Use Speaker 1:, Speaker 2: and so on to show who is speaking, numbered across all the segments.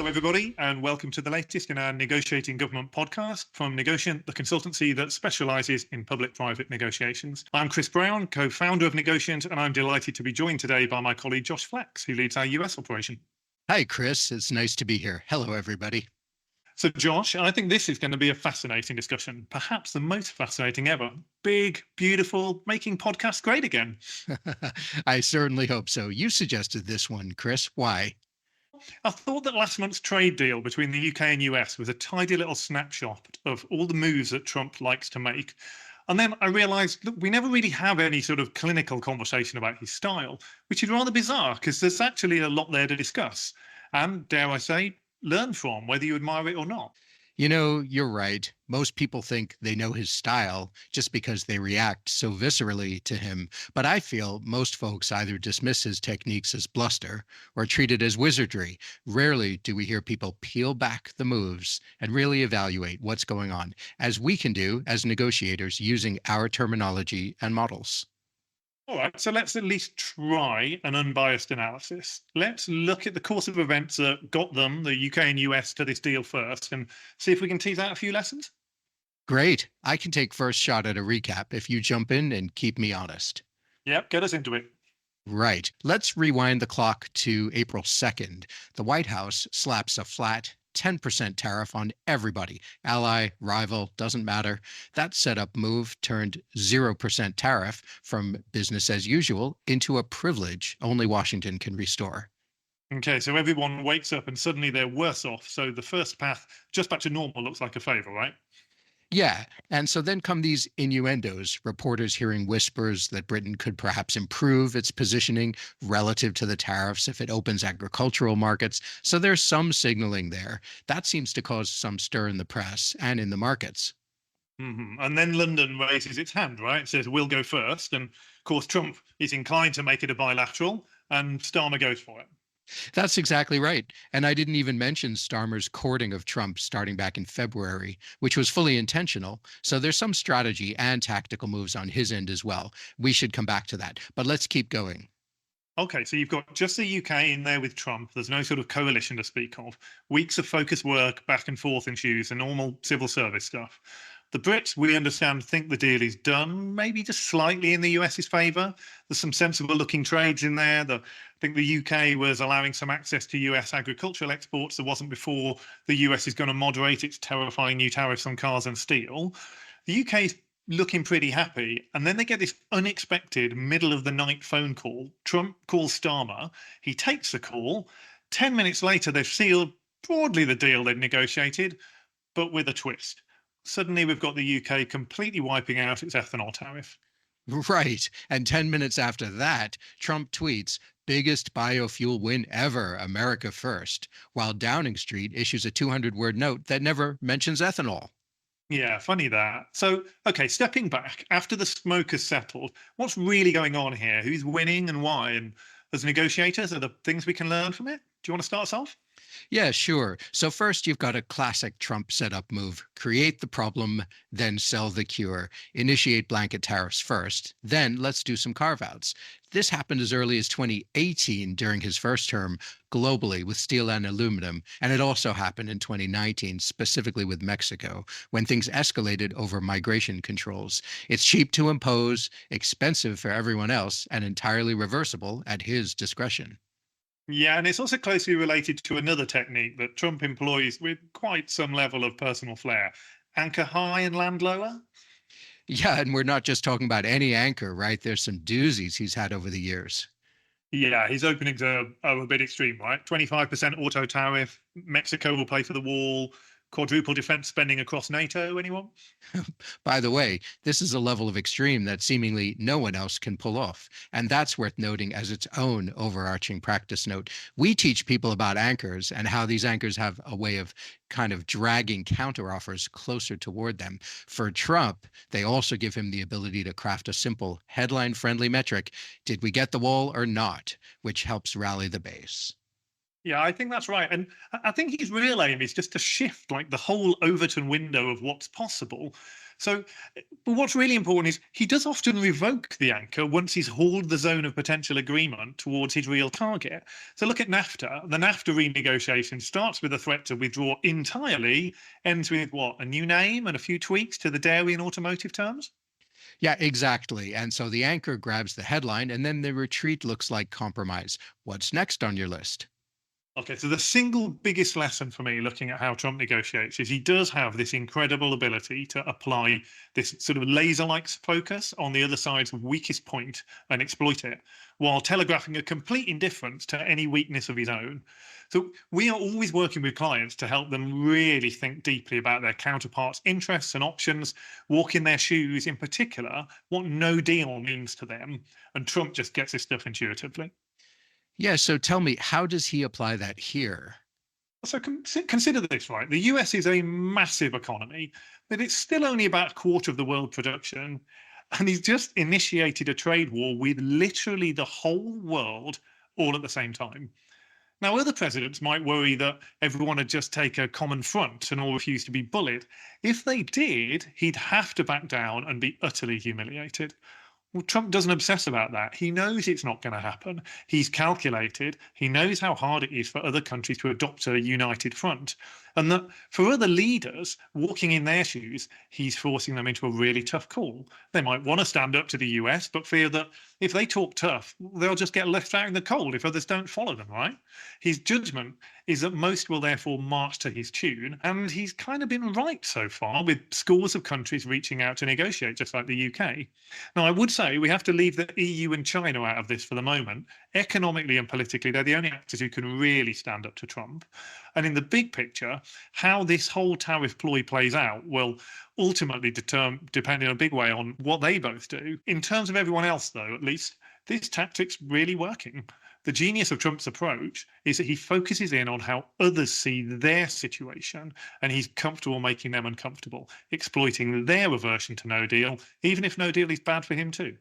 Speaker 1: Hello, everybody, and welcome to the latest in our Negotiating Government podcast from Negotiant, the consultancy that specialises in public-private negotiations. I'm Chris Brown, co-founder of Negotiant, and I'm delighted to be joined today by my colleague Josh Flax, who leads our US operation.
Speaker 2: Hi, Chris. It's nice to be here. Hello, everybody.
Speaker 1: So, Josh, I think this is going to be a fascinating discussion, perhaps the most fascinating ever. Big, beautiful, making podcasts great again.
Speaker 2: I certainly hope so. You suggested this one, Chris. Why?
Speaker 1: I thought that last month's trade deal between the UK and US was a tidy little snapshot of all the moves that Trump likes to make. And then I realised, look, we never really have any sort of clinical conversation about his style, which is rather bizarre because there's actually a lot there to discuss and, dare I say, learn from, whether you admire it or not.
Speaker 2: You know, you're right. Most people think they know his style just because they react so viscerally to him. But I feel most folks either dismiss his techniques as bluster or treat it as wizardry. Rarely do we hear people peel back the moves and really evaluate what's going on, as we can do as negotiators using our terminology and models.
Speaker 1: All right, so let's at least try an unbiased analysis. Let's look at the course of events that got them, the UK and US, to this deal first and see if we can tease out a few lessons.
Speaker 2: Great. I can take first shot at a recap if you jump in and keep me honest.
Speaker 1: Yep, get us into it.
Speaker 2: Right. Let's rewind the clock to April 2nd. The White House slaps a flat 10% tariff on everybody. Ally, rival, doesn't matter. That setup move turned 0% tariff from business as usual into a privilege only Washington can restore.
Speaker 1: Okay, so everyone wakes up and suddenly they're worse off. So the first path just back to normal looks like a favor, right?
Speaker 2: Yeah. And so then come these innuendos, reporters hearing whispers that Britain could perhaps improve its positioning relative to the tariffs if it opens agricultural markets. So there's some signaling there. That seems to cause some stir in the press and in the markets.
Speaker 1: And then London raises its hand, right? It says, we'll go first. And of course, Trump is inclined to make it a bilateral, and Starmer goes for it.
Speaker 2: That's exactly right. And I didn't even mention Starmer's courting of Trump starting back in February, which was fully intentional. So there's some strategy and tactical moves on his end as well. We should come back to that. But let's keep going.
Speaker 1: Okay, so you've got just the UK in there with Trump. There's no sort of coalition to speak of. Weeks of focused work, back and forth issues, and normal civil service stuff. The Brits, we understand, think the deal is done, maybe just slightly in the US's favour. There's some sensible looking trades in there. I think the UK was allowing some access to US agricultural exports that wasn't before. The US is going to moderate its terrifying new tariffs on cars and steel. The UK is looking pretty happy. And then they get this unexpected middle of the night phone call. Trump calls Starmer. He takes the call. 10 minutes later, they've sealed broadly the deal they'd negotiated, but with a twist. Suddenly, we've got the UK completely wiping out its ethanol tariff.
Speaker 2: Right. And 10 minutes after that, Trump tweets, biggest biofuel win ever, America first, while Downing Street issues a 200-word note that never mentions ethanol.
Speaker 1: Yeah, funny that. So, okay, stepping back, after the smoke has settled, what's really going on here? Who's winning and why? And as negotiators, are there things we can learn from it? Do you want to start us off?
Speaker 2: Yeah, sure. So first, you've got a classic Trump setup move. Create the problem, then sell the cure. Initiate blanket tariffs first, then let's do some carve-outs. This happened as early as 2018 during his first term globally with steel and aluminum. And it also happened in 2019, specifically with Mexico, when things escalated over migration controls. It's cheap to impose, expensive for everyone else, and entirely reversible at his discretion.
Speaker 1: Yeah, and it's also closely related to another technique that Trump employs with quite some level of personal flair. Anchor high and land lower.
Speaker 2: Yeah, and we're not just talking about any anchor, right? There's some doozies he's had over the years.
Speaker 1: Yeah, his openings are a bit extreme, right? 25% auto tariff. Mexico will pay for the wall. Quadruple defense spending across NATO. Anyone?
Speaker 2: By the way, this is a level of extreme that seemingly no one else can pull off. And that's worth noting as its own overarching practice note. We teach people about anchors and how these anchors have a way of kind of dragging counteroffers closer toward them. For Trump, they also give him the ability to craft a simple headline-friendly metric, did we get the wall or not, which helps rally the base.
Speaker 1: Yeah, I think that's right. And I think his real aim is just to shift like the whole Overton window of what's possible. So, but what's really important is he does often revoke the anchor once he's hauled the zone of potential agreement towards his real target. So look at NAFTA. The NAFTA renegotiation starts with a threat to withdraw entirely, ends with what? A new name and a few tweaks to the dairy and automotive terms?
Speaker 2: Yeah, exactly. And so the anchor grabs the headline, and then the retreat looks like compromise. What's next on your list?
Speaker 1: Okay, so the single biggest lesson for me looking at how Trump negotiates is he does have this incredible ability to apply this sort of laser like focus on the other side's weakest point and exploit it while telegraphing a complete indifference to any weakness of his own. So we are always working with clients to help them really think deeply about their counterparts' interests and options, walk in their shoes, in particular, what no deal means to them. And Trump just gets this stuff intuitively.
Speaker 2: Yeah, so tell me, how does he apply that here?
Speaker 1: So consider this, right? The US is a massive economy, but it's still only about a quarter of the world production. And he's just initiated a trade war with literally the whole world all at the same time. Now, other presidents might worry that everyone would just take a common front and all refuse to be bullied. If they did, he'd have to back down and be utterly humiliated. Well, Trump doesn't obsess about that. He knows it's not going to happen. He's calculated. He knows how hard it is for other countries to adopt a united front. And that for other leaders walking in their shoes, he's forcing them into a really tough call. They might want to stand up to the US, but fear that if they talk tough, they'll just get left out in the cold if others don't follow them, right? His judgment is that most will therefore march to his tune. And he's kind of been right so far, with scores of countries reaching out to negotiate, just like the UK. Now, I would say we have to leave the EU and China out of this for the moment. Economically and politically, they're the only actors who can really stand up to Trump. And in the big picture, how this whole tariff ploy plays out will ultimately depend in a big way on what they both do. In terms of everyone else, though, at least, this tactic's really working. The genius of Trump's approach is that he focuses in on how others see their situation, and he's comfortable making them uncomfortable, exploiting their aversion to no deal, even if no deal is bad for him too.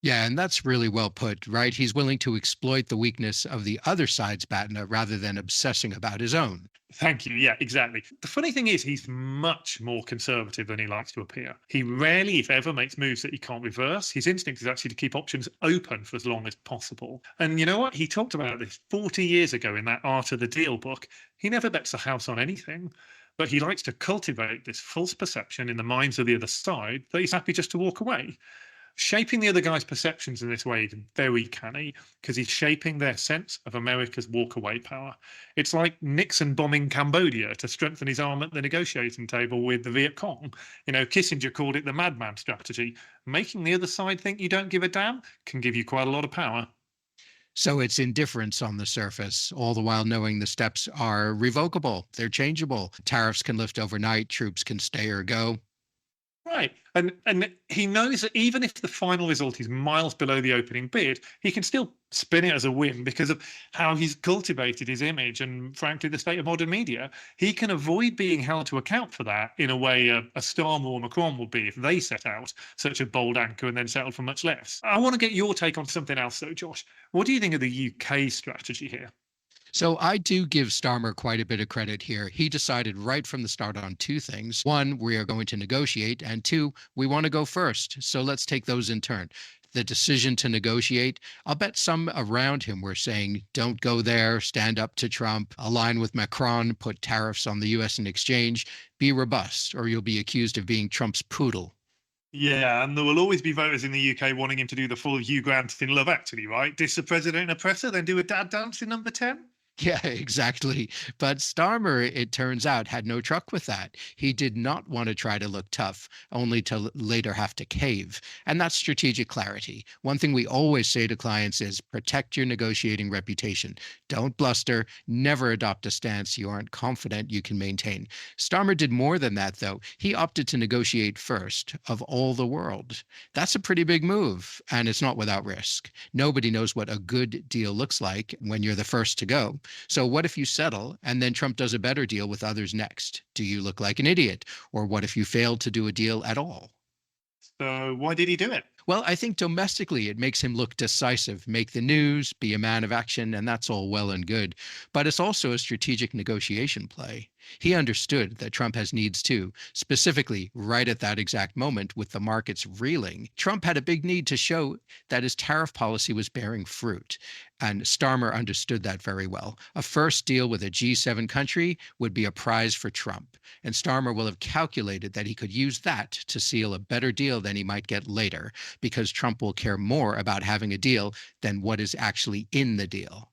Speaker 2: Yeah, and that's really well put, right? He's willing to exploit the weakness of the other side's BATNA rather than obsessing about his own.
Speaker 1: Thank you. Yeah, exactly. The funny thing is, he's much more conservative than he likes to appear. He rarely, if ever, makes moves that he can't reverse. His instinct is actually to keep options open for as long as possible. And you know what? He talked about this 40 years ago in that Art of the Deal book. He never bets the house on anything, but he likes to cultivate this false perception in the minds of the other side that he's happy just to walk away. Shaping the other guy's perceptions in this way is very canny because he's shaping their sense of America's walkaway power. It's like Nixon bombing Cambodia to strengthen his arm at the negotiating table with the Viet Cong. You know, Kissinger called it the madman strategy. Making the other side think you don't give a damn can give you quite a lot of power.
Speaker 2: So it's indifference on the surface, all the while knowing the steps are revocable, they're changeable. Tariffs can lift overnight, troops can stay or go.
Speaker 1: Right. And he knows that even if the final result is miles below the opening bid, he can still spin it as a win because of how he's cultivated his image and, frankly, the state of modern media. He can avoid being held to account for that in a way a Starmer or Macron would be if they set out such a bold anchor and then settled for much less. I want to get your take on something else, though, Josh. What do you think of the UK strategy here?
Speaker 2: So I do give Starmer quite a bit of credit here. He decided right from the start on two things. One, we are going to negotiate, and two, we want to go first. So let's take those in turn. The decision to negotiate, I'll bet some around him were saying, don't go there, stand up to Trump, align with Macron, put tariffs on the US in exchange, be robust, or you'll be accused of being Trump's poodle.
Speaker 1: Yeah, and there will always be voters in the UK wanting him to do the full Hugh Grant in Love Actually, right? Diss the president and oppressor, then do a dad dance in number 10?
Speaker 2: Yeah, exactly. But Starmer, it turns out, had no truck with that. He did not want to try to look tough, only to later have to cave. And that's strategic clarity. One thing we always say to clients is protect your negotiating reputation. Don't bluster, never adopt a stance you aren't confident you can maintain. Starmer did more than that, though. He opted to negotiate first of all the world. That's a pretty big move, and it's not without risk. Nobody knows what a good deal looks like when you're the first to go. So what if you settle and then Trump does a better deal with others next? Do you look like an idiot? Or what if you failed to do a deal at all?
Speaker 1: So why did he do it?
Speaker 2: Well, I think domestically it makes him look decisive, make the news, be a man of action, and that's all well and good. But it's also a strategic negotiation play. He understood that Trump has needs too, specifically right at that exact moment with the markets reeling. Trump had a big need to show that his tariff policy was bearing fruit. And Starmer understood that very well. A first deal with a G7 country would be a prize for Trump. And Starmer will have calculated that he could use that to seal a better deal than he might get later, because Trump will care more about having a deal than what is actually in the deal.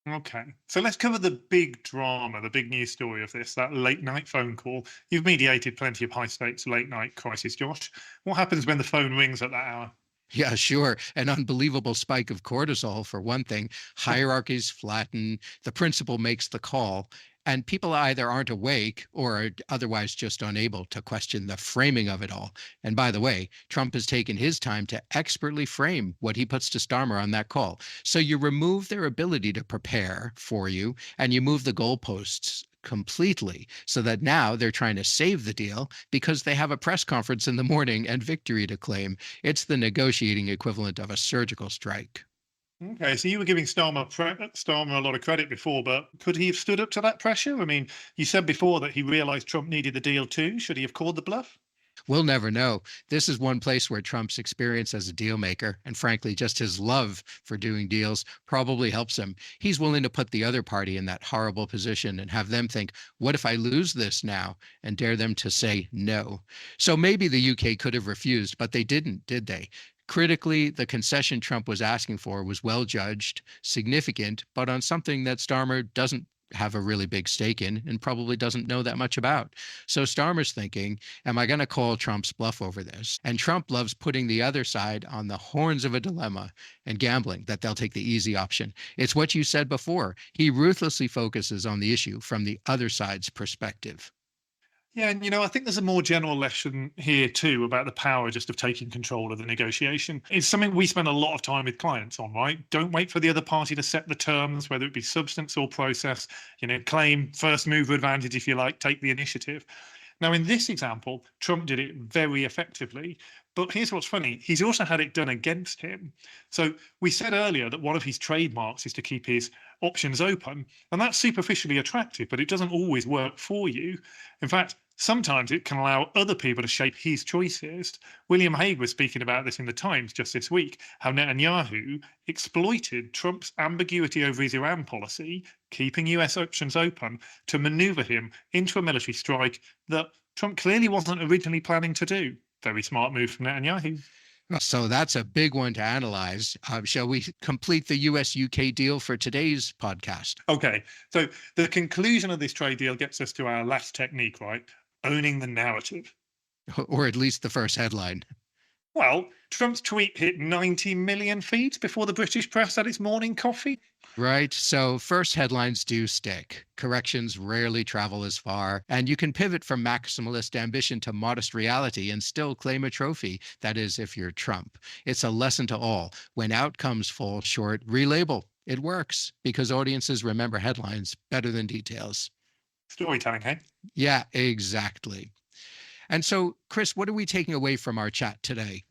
Speaker 1: Okay, so let's cover the big drama, the big news story of this, that late night phone call. You've mediated plenty of high stakes late night crisis, Josh. What happens when the phone rings at that hour?
Speaker 2: Yeah, sure. An unbelievable spike of cortisol, for one thing. Hierarchies flatten, the principal makes the call, and people either aren't awake or are otherwise just unable to question the framing of it all. And by the way, Trump has taken his time to expertly frame what he puts to Starmer on that call. So you remove their ability to prepare for you, and you move the goalposts completely so that now they're trying to save the deal because they have a press conference in the morning and victory to claim. It's the negotiating equivalent of a surgical strike.
Speaker 1: Okay, so you were giving Starmer a lot of credit before, but could he have stood up to that pressure? I mean, you said before that he realized Trump needed the deal too. Should he have called the bluff?
Speaker 2: We'll never know. This is one place where Trump's experience as a deal maker, and frankly, just his love for doing deals, probably helps him. He's willing to put the other party in that horrible position and have them think, what if I lose this now? And dare them to say no. So maybe the UK could have refused, but they didn't, did they? Critically, the concession Trump was asking for was well judged, significant, but on something that Starmer doesn't have a really big stake in and probably doesn't know that much about. So Starmer's thinking, am I going to call Trump's bluff over this? And Trump loves putting the other side on the horns of a dilemma and gambling that they'll take the easy option. It's what you said before. He ruthlessly focuses on the issue from the other side's perspective.
Speaker 1: Yeah, and I think there's a more general lesson here too about the power just of taking control of the negotiation. It's something we spend a lot of time with clients on, right? Don't wait for the other party to set the terms, whether it be substance or process. Claim first mover advantage if you like, take the initiative. Now, in this example, Trump did it very effectively. But here's what's funny. He's also had it done against him. So we said earlier that one of his trademarks is to keep his options open. And that's superficially attractive, but it doesn't always work for you. In fact, sometimes it can allow other people to shape his choices. William Hague was speaking about this in the Times just this week, how Netanyahu exploited Trump's ambiguity over his Iran policy, keeping US options open, to maneuver him into a military strike that Trump clearly wasn't originally planning to do. Very smart move from Netanyahu.
Speaker 2: So that's a big one to analyze. Shall we complete the US UK deal for today's podcast?
Speaker 1: Okay, so the conclusion of this trade deal gets us to our last technique, right? Owning the narrative.
Speaker 2: Or at least the first headline.
Speaker 1: Well, Trump's tweet hit 90 million feeds before the British press had its morning coffee.
Speaker 2: Right. So first headlines do stick. Corrections rarely travel as far. And you can pivot from maximalist ambition to modest reality and still claim a trophy. That is, if you're Trump. It's a lesson to all. When outcomes fall short, relabel. It works because audiences remember headlines better than details.
Speaker 1: Storytelling, hey?
Speaker 2: Yeah, exactly. And so, Chris, what are we taking away from our chat today?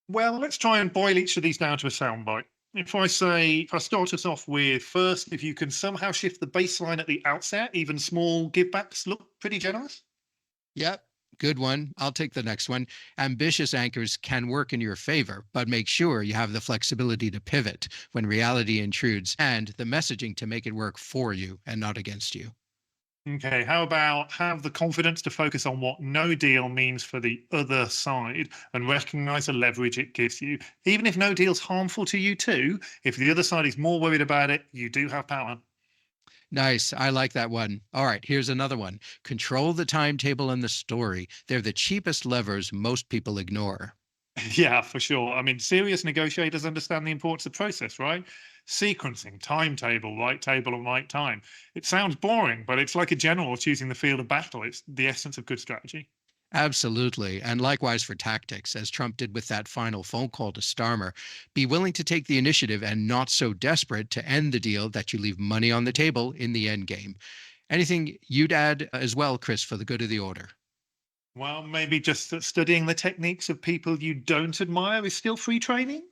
Speaker 1: Well, let's try and boil each of these down to a soundbite. If I start us off with first, if you can somehow shift the baseline at the outset, even small givebacks look pretty generous.
Speaker 2: Yep. Good one. I'll take the next one. Ambitious anchors can work in your favor, but make sure you have the flexibility to pivot when reality intrudes and the messaging to make it work for you and not against you.
Speaker 1: Okay, how about have the confidence to focus on what no deal means for the other side and recognize the leverage it gives you? Even if no deal's harmful to you too, if the other side is more worried about it, you do have power.
Speaker 2: Nice. I like that one. All right, here's another one. Control the timetable and the story. They're the cheapest levers most people ignore.
Speaker 1: Yeah, for sure. I mean, serious negotiators understand the importance of process, right? Sequencing, timetable, right table and right time. It sounds boring, but it's like a general choosing the field of battle. It's the essence of good strategy.
Speaker 2: Absolutely. And likewise for tactics, as Trump did with that final phone call to Starmer. Be willing to take the initiative and not so desperate to end the deal that you leave money on the table in the end game. Anything you'd add as well, Chris, for the good of the order?
Speaker 1: Well, maybe just that studying the techniques of people you don't admire is still free training.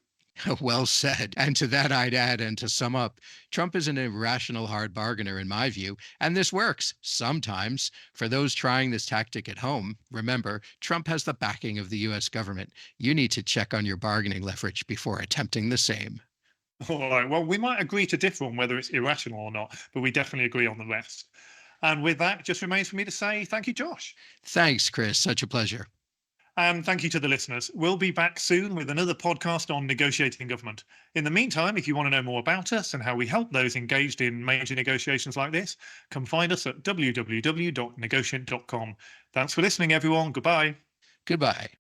Speaker 2: Well said. And to that, I'd add, and to sum up, Trump is an irrational hard bargainer, in my view, and this works sometimes. For those trying this tactic at home, remember, Trump has the backing of the US government. You need to check on your bargaining leverage before attempting the same.
Speaker 1: All right. Well, we might agree to differ on whether it's irrational or not, but we definitely agree on the rest. And with that, it just remains for me to say thank you, Josh.
Speaker 2: Thanks, Chris. Such a pleasure.
Speaker 1: And thank you to the listeners. We'll be back soon with another podcast on negotiating government. In the meantime, if you want to know more about us and how we help those engaged in major negotiations like this, come find us at www.negotiant.com. Thanks for listening, everyone. Goodbye.
Speaker 2: Goodbye.